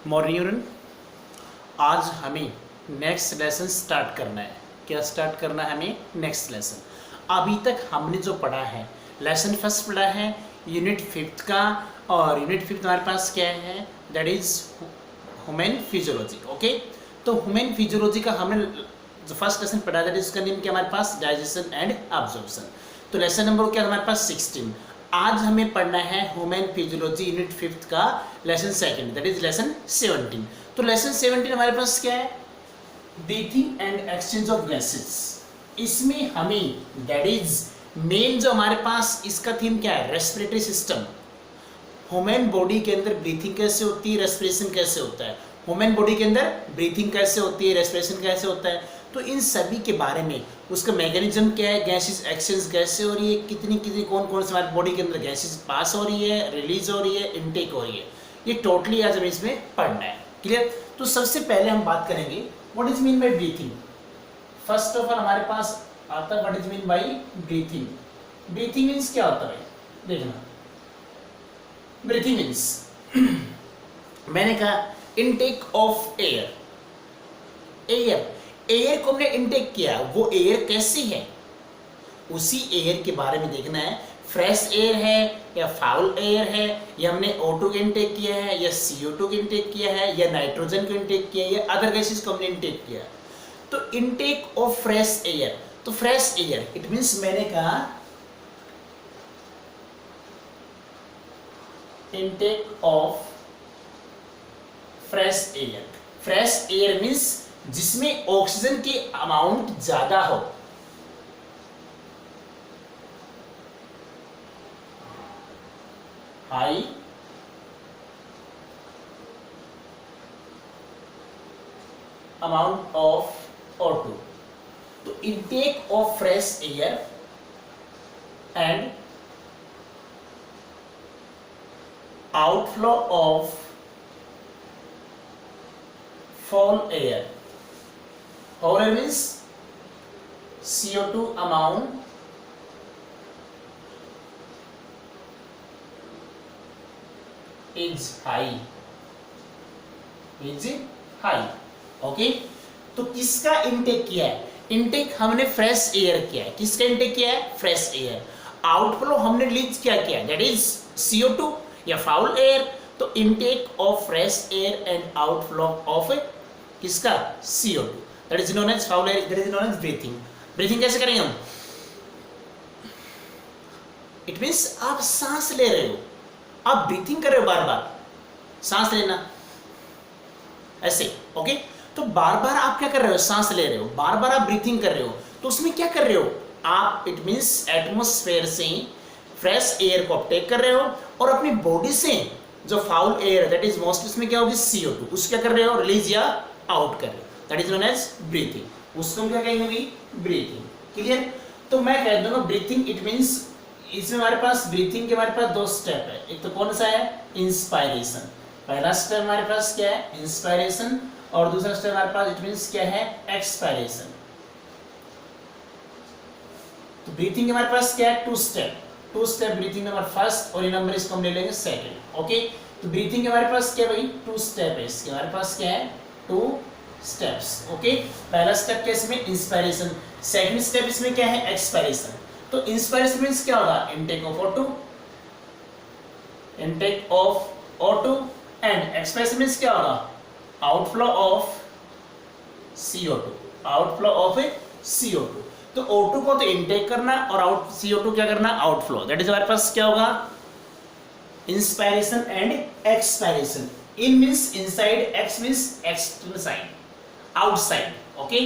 Morning. आज हमें next lesson start करना है। क्या स्टार्ट करना है हमें? Next lesson. अभी तक हमने जो पढ़ा है, लेसन फर्स्ट पढ़ा है यूनिट 5 का, और यूनिट 5 हमारे पास क्या है? That is human physiology. Okay, तो ह्यूमन फिजियोलॉजी का हमने जो फर्स्ट लेसन पढ़ा है इसका नेम क्या हमारे पास? Digestion and absorption. तो लेसन नंबर क्या हमारे पास? 16। आज हमें पढ़ना है ह्यूमन फिजियोलॉजी यूनिट 5 का lesson second, that is lesson 17। तो लेसन 17 हमारे पास क्या है? Breathing and exchange of gases. इसमें हमें दैट इज मेन जो हमारे पास इसका थीम क्या है? Respiratory system. ह्यूमन बॉडी के अंदर ब्रीथिंग कैसे होती है, रेस्पिरेशन कैसे होता है, ह्यूमन बॉडी के अंदर ब्रीथिंग कैसे होती है, रेस्पिरेशन कैसे होता है, तो इन सभी के बारे में, उसका मैकेनिज्म क्या है, गैसेस एक्सचेंज कैसे हो रही है, कितनी कितनी कौन कौन से हमारे बॉडी के अंदर गैसेस पास हो रही है, रिलीज हो रही है, इनटेक हो रही है, ये टोटली आज हमें इसमें पढ़ना है। क्लियर? तो सबसे पहले हम बात करेंगे what is mean by breathing. First of all हमारे पास आता है what is mean by breathing. Breathing means क्या होता है? देखना, ब्रीथिंग मीन्स मैंने कहा इनटेक ऑफ एयर। एयर को हमने इनटेक किया, वो एयर कैसी है उसी एयर के बारे में देखना है। फ्रेश एयर है या फाउल एयर है, या हमने O2 को इनटेक किया है या CO2 को इनटेक किया है या नाइट्रोजन को इनटेक किया है या अदर गैसेस को हमने इनटेक किया है। तो इनटेक ऑफ फ्रेश एयर, तो फ्रेश एयर इट मींस मैंने कहा intake of fresh air. Fresh air means जिसमें ऑक्सीजन की अमाउंट ज्यादा हो। High amount of O2। तो intake of fresh air and outflow of foul air. Foul air means CO2 amount is high. Is high. Okay? तो किसका intake किया है? Intake हमने फ्रेश एयर किया है। किसका इनटेक किया है? Fresh air. आउटफ्लो हमने लीच क्या किया? दैट इज CO2 या फाउल एयर। तो intake of fresh air and outflow of किसका? CO2, that is known as foul air, that is known as breathing. Breathing कैसे करेंगे हम? इट मींस आप सांस ले रहे हो, आप ब्रीथिंग कर रहे हो, बार बार सांस लेना ऐसे। ओके, तो बार बार आप क्या कर रहे हो? सांस ले रहे हो, बार बार आप ब्रीथिंग कर रहे हो। तो उसमें क्या कर रहे हो आप? इट मींस एटमॉस्फेयर से फ्रेश एयर को अपटेक कर रहे हो और अपनी बॉडी से जो foul air that is mostly इसमें क्या होगी? CO2, उसको क्या कर रहे हो? रिलीज या आउट कर रहे हो, that is known as breathing. उसको हम क्या कहेंगे? ब्रीथिंग। क्लियर? तो मैं कह दूंगा ब्रीथिंग इट मींस इसमें हमारे पास ब्रीथिंग के हमारे पास दो स्टेप है। एक तो कौन सा है? इंस्पायरेशन। पहला स्टेप हमारे पास क्या है? इंस्पायरेशन। और दूसरा स्टेप हमारे पास इट मींस क्या है? एक्सपायरेशन। तो ब्रीथिंग के हमारे पास क्या है? Two step breathing number first, और ये नंबर इसको हम ले लेंगे सेकंड। ओके, तो ब्रीथिंग के हमारे पास क्या भाई? 2 स्टेप है। इसके हमारे पास क्या है? 2 स्टेप्स। ओके, पहला स्टेप क्या इसमें? इंस्पायरेशन। सेकंड स्टेप इसमें क्या है? एक्सपायरेशन। तो इंस्पायरेशन मींस क्या होगा? Intake of O2, intake of O2, and expiration means क्या होगा? Outflow of CO2, outflow of CO2। तो O2 को तो इनटेक करना और CO2 क्या करना? आउटफ्लो। दैट इज हमारे पास क्या होगा? Inspiration and expiration. In means inside, x means external, outside. Okay,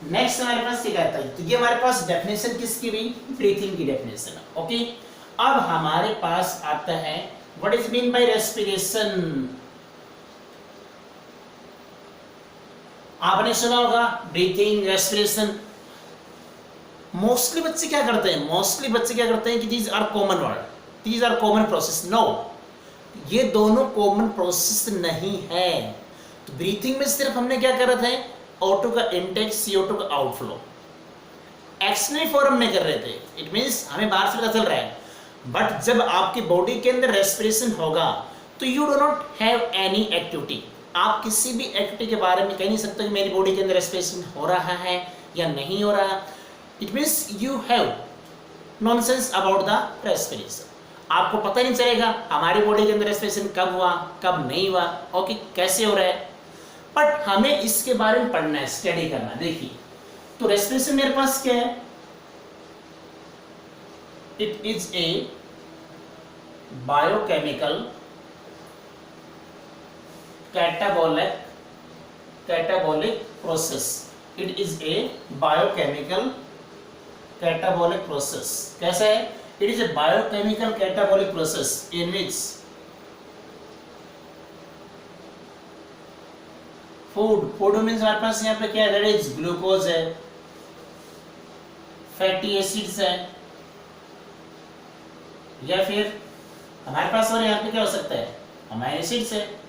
next हमारे पास क्या कहता है? तो ये हमारे पास डेफिनेशन किसकी भी? ब्रीथिंग की डेफिनेशन। ओके, अब हमारे पास आता है what is mean by respiration. आपने सुना होगा ब्रीथिंग, रेस्पिरेशन। मोस्टली बच्चे क्या करते हैं कि these are common word, these are common process. No, ये दोनों कॉमन प्रोसेस नहीं है। तो ब्रीथिंग में सिर्फ हमने क्या कर रहे थे? O2 का इनटेक, CO2 का आउटफ्लो। एक्सटर्नल फॉर्म में कर रहे थे। इट मींस हमें बाहर से पता चल रहा है, बट जब आपकी बॉडी के अंदर रेस्पिरेशन होगा तो you do not have any activity, आप किसी भी एक्टिविटी के बारे में कह नहीं सकते कि मेरी बॉडी के अंदर रेस्पिरेशन हो रहा है या नहीं हो रहा। It means you have nonsense about the respiration, आपको पता नहीं चलेगा हमारी बॉडी के अंदर रेस्पिरेशन कब हुआ कब नहीं हुआ, ओके कैसे हो रहा है, बट हमें इसके बारे में पढ़ना है, स्टडी करना है। देखिए तो रेस्पिरेशन मेरे पास क्या है, it is a biochemical catabolic process, it is a biochemical catabolic process. कैसा है, it is a biochemical catabolic process in which food means हमारे पास यहाँ पे क्या है, दैट इज ग्लूकोज है, फैटी एसिड्स है, या फिर हमारे पास और यहाँ पे क्या हो सकता है, अमाइनो एसिड्स है,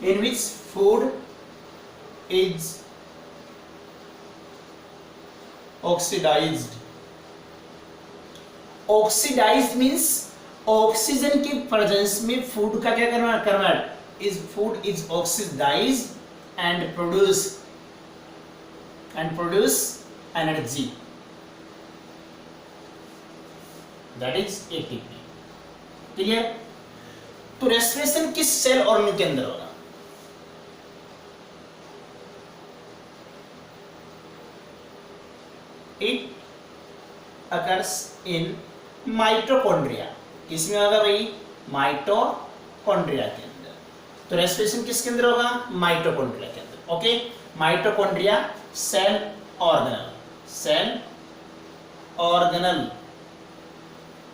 in which food is oxidized. Oxidized means oxygen की प्रेजेंस में फूड का क्या करना is food is oxidized and produce energy, that is ATP। Clear. तो रेस्पिरेशन किस सेल ऑर्गन के अंदर होगा, इट अकर्स इन माइटोकॉन्ड्रिया। किसमें होगा भाई, माइटोकॉन्ड्रिया के अंदर। तो रेस्पिरेशन किसके अंदर होगा, माइटोकॉन्ड्रिया के अंदर, okay. Mitochondria cell organelle,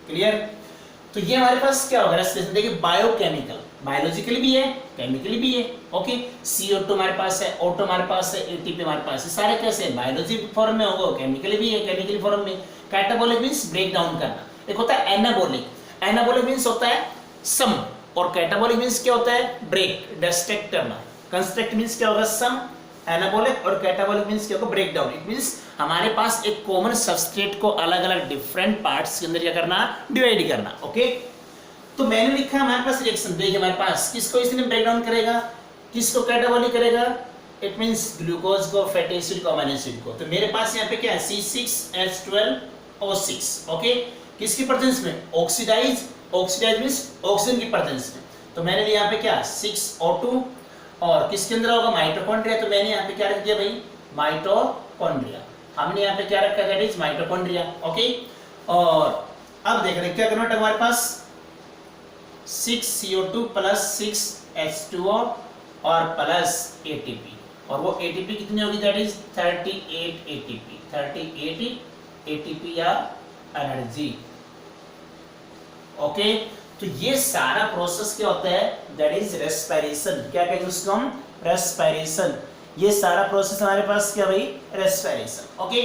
clear. तो ये हमारे पास क्या होगा रेस्पिरेशन, देखिए बायोकेमिकल, बायोलॉजिकली भी है केमिकली भी है, ओके। CO2 हमारे पास है, O2 हमारे पास है, ATP हमारे पास है, सारे कैसे बायोलॉजी फॉर्म में होगा, केमिकली भी है केमिकली फॉर्म में। कैटाबॉलिक मींस ब्रेक डाउन करना, एक होता है एनाबॉलिक, एनाबॉलिक मींस होता है सम, और कैटाबॉलिक मींस क्या होता है, ब्रेक डिस्ट्रैक्ट करना। कंस्ट्रक्ट मींस क्या होगा, सम, एनाबॉलिक, और कैटाबॉलिक मींस क्या होगा, ब्रेक डाउन। इट मींस हमारे पास एक कॉमन सबस्ट्रेट को अलग अलग डिफरेंट पार्ट्स के अंदर क्या करना, डिवाइड करना, ओके। तो मैंने लिखा हमारे पास रिएक्शन, देखिए हमारे पास किसको इसने ब्रेक डाउन करेगा, किसको कैटाबॉलिक करेगा, इट मींस ग्लूकोज को, फैटी एसिड को, अमीनो एसिड को। तो मेरे पास यहाँ पे क्या है, C6H12O6, ओके। किसकी प्रेजेंस में, ऑक्सीडाइज मींस ऑक्सीजन की प्रेजेंस में। तो मैंने लिया यहाँ पे क्या 6O2, और किसके अंदर होगा, माइटोकॉन्ड्रिया। तो मैंने यहाँ पे क्या रख दिया भाई, माइटोकॉन्ड्रिया। हमने यहाँ पे क्या रखा, दैट इज माइटोकॉन्ड्रिया, ओके। और अब देख रहे हैं क्या कन्वर्ट है हमारे पास, 6CO2 प्लस 6H2O और प्लस ATP, और वो ATP कितनी होगी, दैट इज 38 ATP या एनर्जी, ओके। तो ये सारा प्रोसेस क्या होता है, दैट इज रेस्पिरेशन। क्या कहते हैं उसको हम, रेस्पिरेशन। ये सारा प्रोसेस हमारे पास क्या भाई, रेस्पिरेशन, ओके।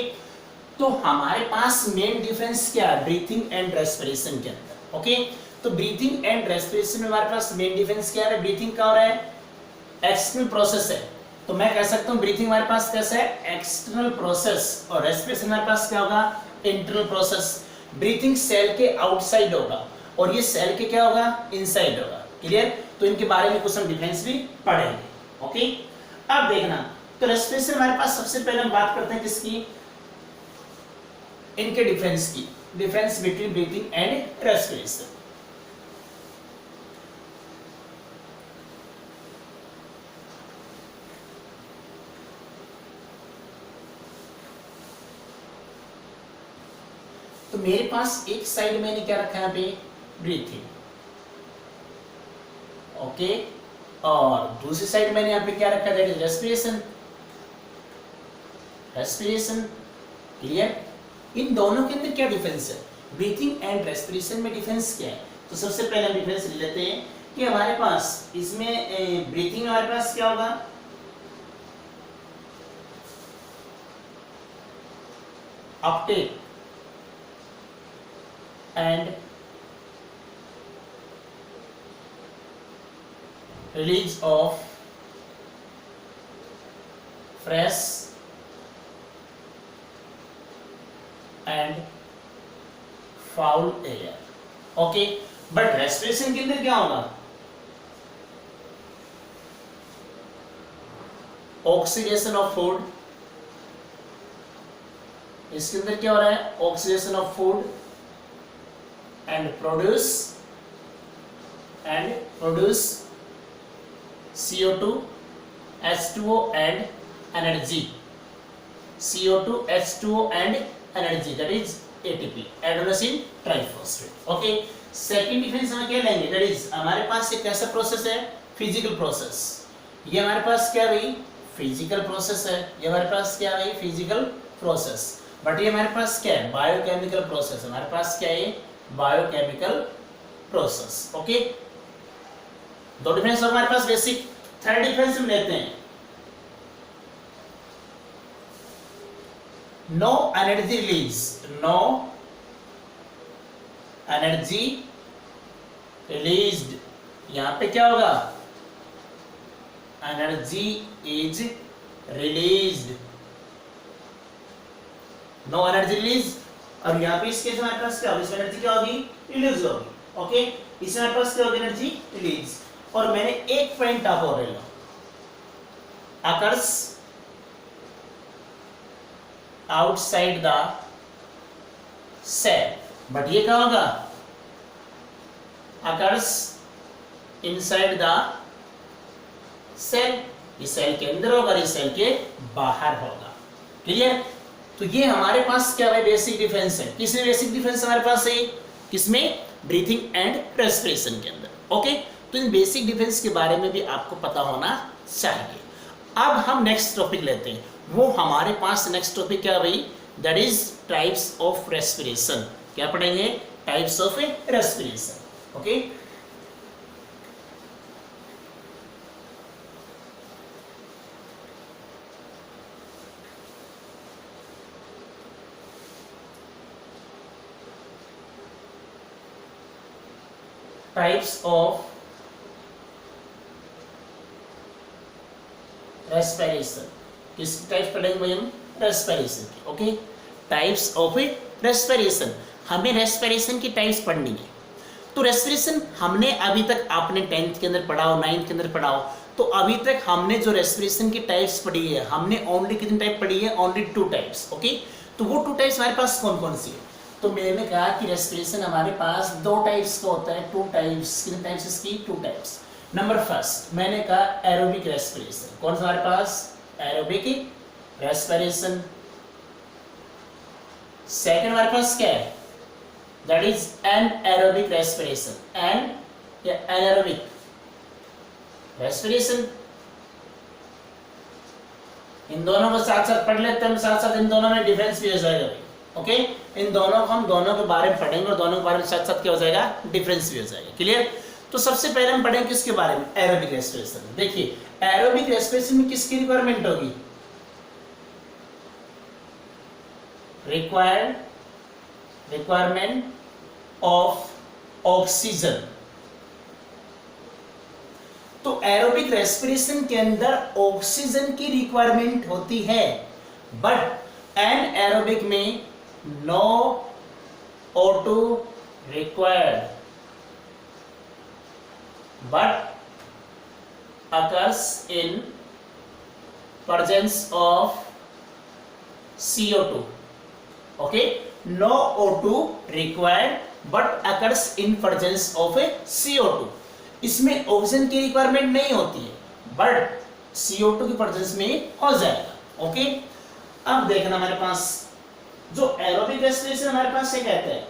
तो हमारे पास मेन डिफरेंस क्या है, ब्रीथिंग एंड रेस्पिरेशन के अंदर, ओके। तो ब्रीथिंग एंड रेस्पिरेशन में हमारे पास मेन डिफरेंस क्या है, ब्रीथिंग क्या हो रहा है, एक्सटर्नल प्रोसेस है। तो मैं कह सकता हूँ ब्रीथिंग हमारे पास कैसा है, एक्सटर्नल प्रोसेस, और रेस्पिरेशन हमारे पास क्या होगा, इंटरनल प्रोसेस। ब्रीथिंग सेल के आउटसाइड होगा, और ये सेल के क्या होगा, इनसाइड होगा, क्लियर। तो इनके बारे में कुछ हम डिफरेंस भी पढ़ेंगे, ओके। अब देखना, तो रेस्पिरेशन हमारे पास सबसे पहले हम बात करते हैं किसकी, इनके डिफरेंस की, difference between breathing and respiration. तो मेरे पास एक साइड मैंने क्या रखा है यहाँ पे, ब्रीथिंग, ओके, और दूसरी साइड मैंने यहाँ पे क्या रखा है, दैट इज रेस्पिरेशन, क्लियर। इन दोनों के अंदर क्या डिफरेंस है, ब्रीथिंग एंड रेस्पिरेशन में डिफरेंस क्या है। तो सबसे पहले हम डिफरेंस ले लेते हैं कि हमारे पास इसमें ब्रीथिंग में हमारे पास क्या होगा, Uptake and release of fresh and foul air, okay. But respiration के अंदर क्या होगा, ऑक्सीडेशन ऑफ फूड, इसके अंदर क्या हो रहा है, oxidation of food and produce CO2 H2O and energy, CO2 H2O and energy, that is ATP, adenosine triphosphate. Okay, second difference हम क्या लेंगे, दैट इज हमारे पास एक कैसा प्रोसेस है, फिजिकल प्रोसेस। ये हमारे पास क्या भाई, फिजिकल प्रोसेस है, ये हमारे पास क्या है, फिजिकल प्रोसेस। बट ये हमारे पास क्या है, बायोकेमिकल प्रोसेस, हमारे पास क्या है, बायोकेमिकल प्रोसेस। ओके, दो डिफरेंस हमारे पास बेसिक। थर्ड डिफरेंस हम लेते हैं, no energy release, no energy released, यहां पे क्या होगा, energy is released, no energy release. और यहां पे इसके हमारे पास क्या होगी, इसमें एनर्जी क्या होगी, रिलीज होगी। ओके, इसमें हमारे पास क्या होगी, एनर्जी रिलीज। और मैंने एक पॉइंट आप और ले लो, occurs outside the cell, but ये क्या होगा, अकर्स इनसाइड द सेल, ये सेल के अंदर होगा, ये सेल के बाहर होगा। क्लियर? तो ये हमारे पास क्या है, बेसिक डिफरेंस है। किसमें बेसिक डिफरेंस हमारे पास है, किसमें, ब्रीथिंग एंड रेस्पिरेशन के अंदर। ओके, तो इन बेसिक डिफरेंस के बारे में भी आपको पता होना चाहिए। अब हम नेक्स्ट टॉपिक लेते हैं, वो हमारे पास नेक्स्ट टॉपिक क्या है भाई, that is types of respiration. क्या पढ़ेंगे, types of respiration. Okay, types of respiration, किस टाइप पढ़ेंगे भाई हम, रेस्पिरेशन की। ओके, टाइप्स ऑफ रेस्पिरेशन, हमें रेस्पिरेशन की टाइप्स पढ़नी है। तो रेस्पिरेशन हमने अभी तक, आपने 10th के अंदर पढ़ा हो, 9th के अंदर पढ़ा हो, तो अभी तक हमने जो रेस्पिरेशन की टाइप्स पढ़ी है, हमने ओनली कितनी टाइप पढ़ी है, ओनली 2 टाइप्स। ओके, तो वो 2 टाइप्स हमारे पास कौन कौन सी है, तो मैंने कहा कि रेस्पिरेशन हमारे पास 2 टाइप्स का होता है, 2 टाइप्स। कितने टाइप्स इसकी, 2 टाइप्स। नंबर फर्स्ट मैंने कहा एरोबिक रेस्पिरेशन, कौन सा हमारे पास, एरोबिक रेस्पिरेशन। सेकंड हमारे पास क्या है, दैट इज एनाएरोबिक रेस्पिरेशन, एनाएरोबिक रेस्पिरेशन। इन दोनों को साथ साथ पढ़ लेते हैं, साथ साथ इन दोनों में डिफरेंस भी हो जाएगा। ओके, इन दोनों को हम दोनों के बारे में पढ़ेंगे और दोनों के बारे में साथ साथ क्या हो जाएगा, डिफरेंस भी हो जाएगा। क्लियर? तो सबसे पहले हम पढ़ेंगे किसके बारे में, एरोबिक रेस्पिरेशन। देखिए, एरोबिक रेस्पिरेशन में किसकी रिक्वायरमेंट होगी, रिक्वायरमेंट ऑफ ऑक्सीजन। तो एरोबिक रेस्पिरेशन के अंदर ऑक्सीजन की रिक्वायरमेंट होती है, बट एनाएरोबिक में no O2 required, but occurs in presence of CO2. Okay, no O2 required but occurs in presence of a CO2. इसमें ऑक्सीजन की रिक्वायरमेंट नहीं होती है, बट CO2 की प्रेजेंस में हो जाएगा। ओके, अब देखना हमारे पास जो एरोबिक रेस्पिरेशन हमारे पास से कहते हैं,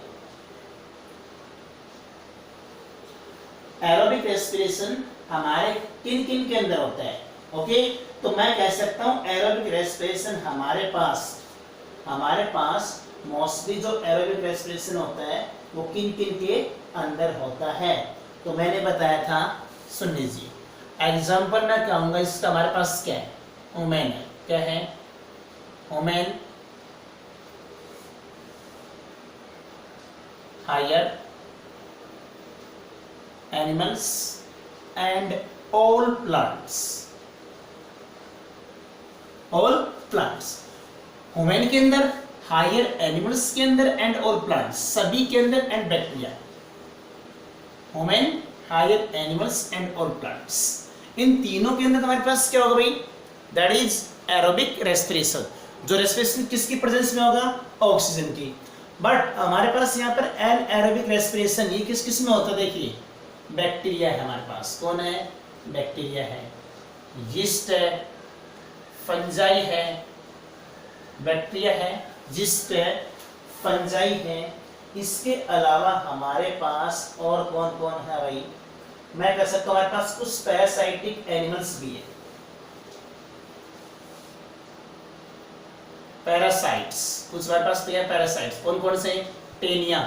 एरोबिक रेस्पिरेशन हमारे किन किन के अंदर होता है। ओके, तो मैं कह सकता हूं एरोबिक रेस्पिरेशन हमारे पास मोस्टली जो एरोबिक रेस्पिरेशन होता है वो किन किन के अंदर होता है, तो मैंने बताया था, सुन लीजिए। एग्जाम्पल मैं कहूंगा इसका, हमारे पास क्या है, वुमेन है, क्या है, women, higher animals and all plants, all plants। Human के अंदर, हायर एनिमल्स के अंदर एंड ऑल प्लांट्स, सभी के अंदर, and bacteria. Human, higher animals and all plants. इन तीनों के अंदर हमारे पास क्या होगा भाई, दैट इज एरोबिक रेस्पिरेशन। जो रेस्पिरेशन किसकी प्रेजेंस में होगा, ऑक्सीजन की। बट हमारे पास यहाँ पर एनएरोबिक रेस्पिरेशन ये किस किस में होता है, देखिए बैक्टीरिया है हमारे पास, कौन है, बैक्टीरिया है, यीस्ट है, फंजाई है, बैक्टीरिया है, यीस्ट है, फंजाई है। इसके अलावा हमारे पास और कौन कौन है भाई, मैं कह सकता हूं हमारे पास कुछ पैरासाइटिक एनिमल्स भी है, पैरासाइट्स, कुछ हमारे पास है पैरासाइट्स। कौन कौन से, टेनिया,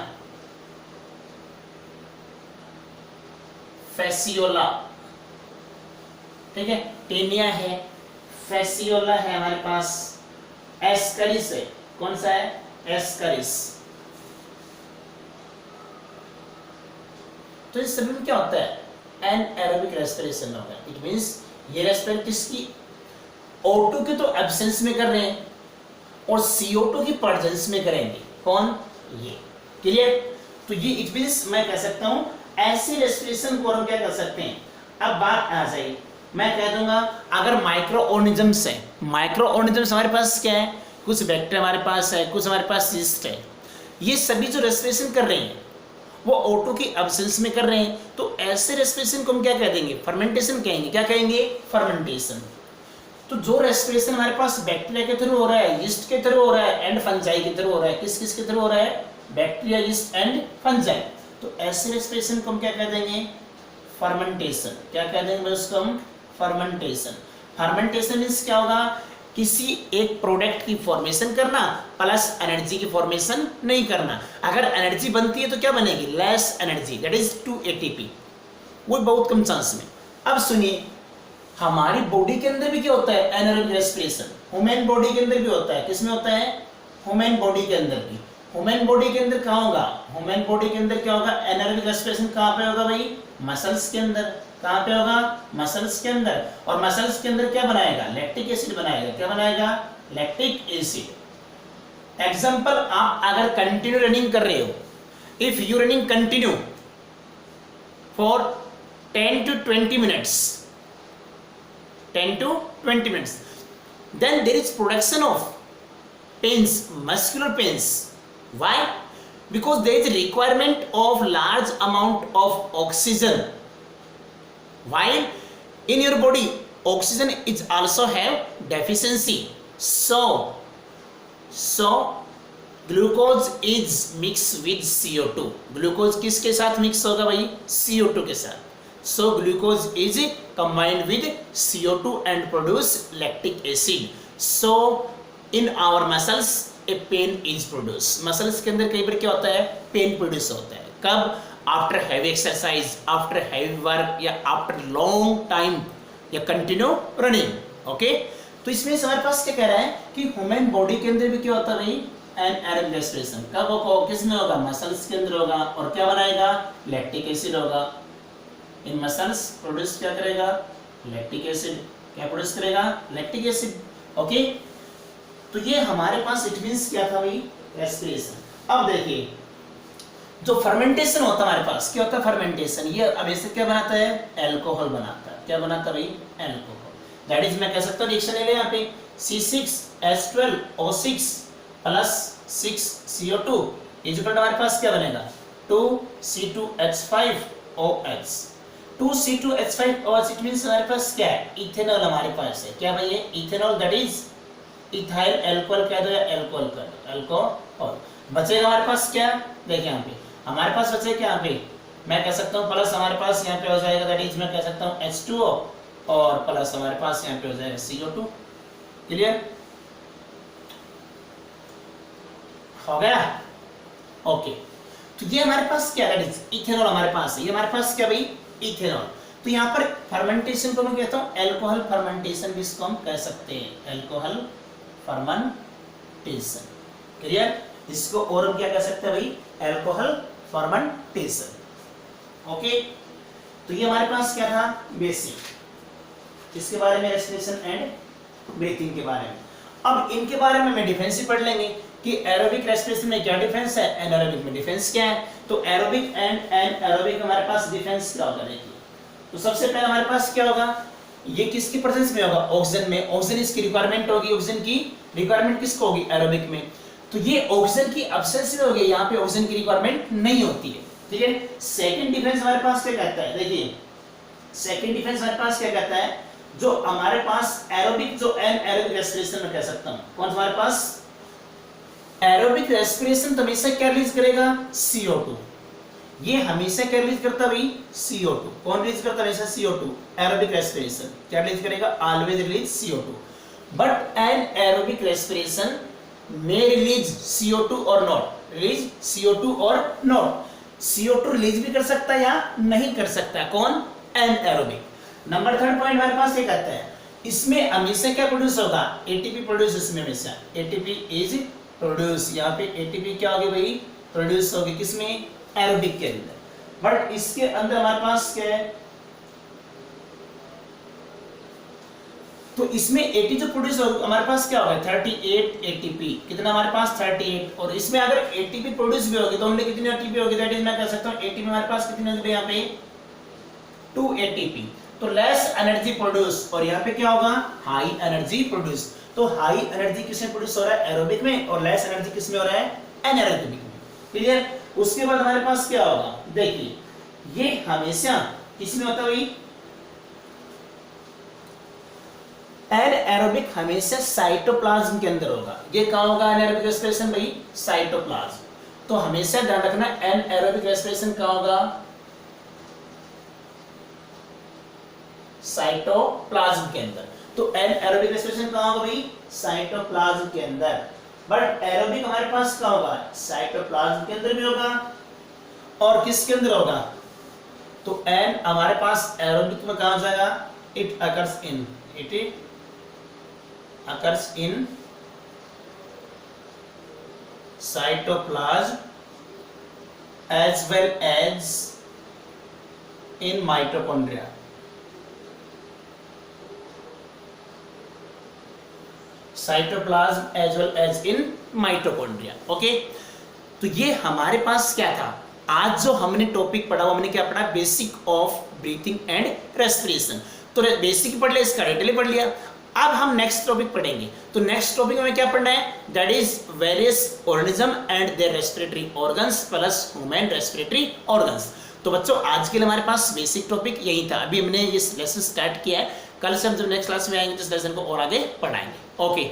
फैसियोला, ठीक है, टेनिया है, फैसियोला है हमारे पास, एस्करिस है, कौन सा है, एस्करिस। तो इस सभी में क्या होता है, एनएरोबिक रेस्पिरेशन होता है। इट मींस ये रेस्पिरेशन किसकी, O2 के तो एब्सेंस में कर रहे हैं और CO2 की प्रेजेंस में करेंगे, कौन, ये, क्लियर। तो ये इट मींस मैं कह सकता हूं ऐसे रेस्पिरेशन को हम क्या कर सकते हैं। अब बात आ जाए, मैं कह दूंगा अगर माइक्रो ऑर्गेनिजम्स है, माइक्रो ऑर्गेनिजम्स हमारे पास क्या है, कुछ बैक्टीरिया हमारे पास है, कुछ हमारे पास यीस्ट है, ये सभी जो रेस्पिरेशन कर रहे हैं वो O2 की एब्सेंस में कर रहे हैं, तो ऐसे रेस्पिरेशन को हम क्या कह देंगे, फर्मेंटेशन कहेंगे। क्या कहेंगे, फर्मेंटेशन। तो जो रेस्पिरेशन हमारे पास बैक्टीरिया के थ्रू हो रहा है, यीस्ट के थ्रू हो रहा है एंड फंजाई के थ्रू हो रहा है, किस किस के थ्रू हो रहा है, बैक्टीरिया, यीस्ट एंड फंजाई, तो ऐसे रेस्पिरेशन को हम क्या कह देंगे, फर्मेंटेशन। क्या कह देंगे उसको हम, फर्मेंटेशन। फर्मेंटेशन मींस क्या होगा, किसी एक प्रोडक्ट की फॉर्मेशन करना प्लस एनर्जी की फॉर्मेशन नहीं करना। अगर एनर्जी बनती है तो क्या बनेगी, less energy, that is 2 ATP, वो बहुत कम चांस में। अब सुनिए, हमारी बॉडी के अंदर भी क्या होता है, एनारोबिक रेस्पिरेशन, ह्यूमन बॉडी के अंदर भी होता है। किसमें होता है, ह्यूमन बॉडी के अंदर भी। ह्यूमन बॉडी के अंदर कहाँ होगा, ह्यूमन बॉडी के अंदर क्या होगा, एनारोबिक रेस्पिरेशन कहाँ पे होगा भाई, मसल्स के अंदर। कहाँ पे होगा, मसल्स के अंदर। और मसल्स के अंदर क्या बनाएगा, लैक्टिक एसिड बनाएगा। क्या बनाएगा, लैक्टिक एसिड। एग्जांपल, आप अगर कंटिन्यू रनिंग कर रहे हो, if you running continue for 10 to 20 minutes, 10 to 20 minutes, then there is production of pains, muscular pains. Why? Because there is requirement of large amount of oxygen. While in your body oxygen is also have deficiency, so glucose is mixed with CO2. glucose किसके साथ mix होगा भाई, CO2 के साथ। so glucose is combined with CO2 and produce lactic acid. so in our muscles a pain is produced. muscles के अंदर कई बार क्या होता है, पेन प्रोड्यूस होता है। कब, after heavy exercise, after heavy work, या आफ्टर लॉन्ग टाइम, या कंटिन्यू रनिंग। ओके, तो इसमें हमारे पास क्या कह रहा है कि ह्यूमन बॉडी के अंदर भी क्या होता है भाई, एनारोबिक रेस्पिरेशन। कब होगा, किस में होगा, मसल्स के अंदर होगा। और क्या बनाएगा, लैक्टिक एसिड होगा। इन मसल्स प्रोड्यूस क्या करेगा, लैक्टिक एसिड। क्या प्रोड्यूस करेगा, लैक्टिक एसिड। ओके, तो ये हमारे पास इट मींस क्या था भाई, रेस्पिरेशन। अब देखिए, जो फर्मेंटेशन होता है हमारे पास, क्या होता है फर्मेंटेशन, ये अब इससे क्या बनाता है, अल्कोहल बनाता है। क्या बनाता है भाई, अल्कोहल। दैट इज मैं कह सकता हूँ, रिएक्शन ले यहाँ पे C6H12O6 plus 6CO2 is equal to हमारे पास क्या बनेगा, 2C2H5OH। 2C2H5OH इट मींस हमारे पास क्या है, इथेनॉल हमारे पास है। क्या भाई, ethanol, that is ethyl alcohol कह दो या अल्कोहल कर दो, अल्कोहल। बचेगा हमारे पास क्या, देखिए यहाँ पे हमारे पास बचे क्या, यहाँ पे मैं कह सकता हूँ प्लस हमारे पास यहाँ पे हो जाएगा, दैट इज मैं कह सकता हूँ H2O, और प्लस हमारे पास यहाँ पे हो जाएगा CO2। क्लियर हो गया, ओके। तो ये हमारे पास क्या, दैट इज इथेनॉल हमारे पास है। ये हमारे पास क्या भाई, इथेनॉल। तो यहाँ पर फर्मेंटेशन को मैं कहता हूँ अल्कोहल फर्मेंटेशन, भी इसको हम कह सकते हैं, अल्कोहल फर्मेंटेशन। क्लियर, इसको और हम क्या कह सकते हैं भाई, अल्कोहल फर्मेंटेशन। ओके, तो ये हमारे पास क्या था, बेसिक, इसके बारे में, रेस्पिरेशन एंड ब्रीथिंग के बारे में। अब इनके बारे में मैं डिफरेंस ही पढ़ लेंगे कि एरोबिक रेस्पिरेशन में क्या डिफरेंस है, एनारोबिक में डिफरेंस क्या है। तो एरोबिक एंड एनाएरोबिक हमारे पास डिफरेंस क्या होगा देखिए। तो सबसे पहले हमारे पास क्या होगा, ये किसकी प्रेजेंस में होगा, ऑक्सीजन में। ऑक्सीजन इसकी रिक्वायरमेंट होगी, ऑक्सीजन की रिक्वायरमेंट किसको होगी, एरोबिक में। तो ये ऑक्सीजन की एब्सेंस में होगी, यहाँ पे ऑक्सीजन की रिक्वायरमेंट नहीं होती है, ठीक है। सेकंड डिफरेंस हमारे पास क्या कहता है, देखिए सेकंड डिफरेंस हमारे पास क्या कहता है, जो हमारे पास एरोबिक जो एनाएरोबिक रेस्पिरेशन में कह सकता हूं, कौन हमारे पास एरोबिक रेस्पिरेशन तो हमेशा क्या रिलीज करेगा, CO2। ये हमेशा क्या रिलीज करता है भाई, CO2। कौन रिलीज करता है हमेशा, CO2। एरोबिक रेस्पिरेशन क्या रिलीज करेगा, always release CO2। But anaerobic respiration may release CO2 और नॉट, रिलीज CO2 और नॉट। CO2 रिलीज भी कर सकता है या नहीं कर सकता, कौन, एनाएरोबिक। नंबर थर्ड पॉइंट हमारे पास ये कहता है, इसमें हमेशा क्या प्रोड्यूस होगा, ATP प्रोड्यूस, इसमें हमेशा ATP इज प्रोड्यूस। यहाँ पे ATP क्या होगी भाई, प्रोड्यूस होगी किसमें, एरोबिक के अंदर। बट इसके अंदर हमारे पास क्या है, तो इसमें AT जो प्रोड्यूस होगा हमारे पास क्या होगा, 38 ATP। कितना हमारे पास, 38। और इसमें अगर ATP प्रोड्यूस भी होगी तो हमने कितनी ATP होगी, दैट इज मैं कह सकता हूं ATP हमारे पास कितनी होगी यहाँ पे, 2 ATP। तो लेस एनर्जी प्रोड्यूस, और यहाँ पे क्या होगा, हाई एनर्जी प्रोड्यूस। तो हाई एनर्जी किसमें प्रोड्यूस हो रहा है, एरोबिक में, और लेस एनर्जी किसमें हो रहा है, एनाएरोबिक में, क्लियर। उसके बाद हमारे पास क्या होगा, देखिए ये हमेशा किसमें होता है भाई, एनाएरोबिक हमेशा साइटोप्लाज्म के अंदर होगा। ये कहां होगा एनाएरोबिक रेस्पिरेशन भाई, साइटोप्लाज्म। तो हमेशा ध्यान रखना एनाएरोबिक रेस्पिरेशन कहां होगा, साइटोप्लाज्म के अंदर। तो एनाएरोबिक रेस्पिरेशन कहां होगा भाई, साइटोप्लाज्म के अंदर। बट एरोबिक हमारे पास कहां होगा, साइटोप्लाज्म के अंदर भी होगा, और किसके अंदर होगा, तो एन हमारे पास एरोबिक में कहां जाएगा, it occurs in cytoplasm as well as in mitochondria। Cytoplasm as well as in mitochondria, okay. तो ये हमारे पास क्या था, आज जो हमने टॉपिक पढ़ा वो हमने क्या पढ़ा, basic of breathing and respiration. तो बेसिक पढ़ लिया, इसका डिटेल पढ़ लिया। अब हम नेक्स्ट टॉपिक पढ़ेंगे। तो नेक्स्ट टॉपिक में क्या पढ़ना है, that is various organism and their respiratory organs plus human respiratory organs. तो बच्चों आज के लिए हमारे पास बेसिक टॉपिक यही था। अभी हमने ये लेसन स्टार्ट किया है, कल से हम जब नेक्स्ट क्लास में आएंगे तो इस लेसन को और आगे पढ़ाएंगे, ओके।